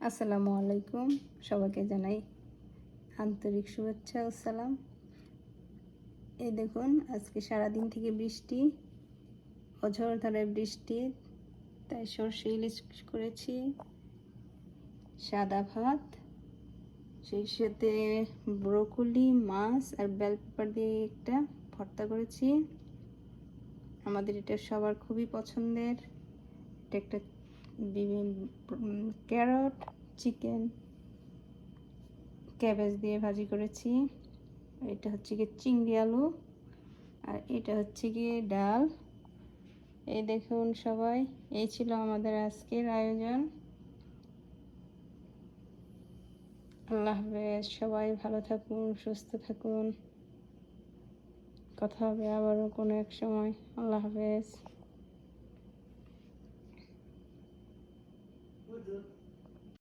আসসালামু আলাইকুম, সবাইকে জানাই আন্তরিক শুভেচ্ছা ও সালাম। এই দেখুন, আজকে সারাদিন থেকে বৃষ্টি, অঝোরধারে বৃষ্টি, তাই সরষে ইলিশ করেছি, সাদা ভাত, সেই সাথে ব্রোকলি, মাছ আর বেল পেপার দিয়ে একটা ভর্তা করেছি। আমাদের এটা সবার খুবই পছন্দের। এটা একটা ক্যারট, চিকেন, ক্যাবেজ দিয়ে ভাজি করেছি। এটা হচ্ছে গিয়ে চিংড়ি আলু, আর এটা হচ্ছে গিয়ে ডাল। এই দেখুন সবাই, এই ছিল আমাদের আজকের আয়োজন। আল্লাহ হাফেজ, সবাই ভালো থাকুন, সুস্থ থাকুন। কথা হবে আবারও কোনো এক সময়। আল্লাহ হাফেজ।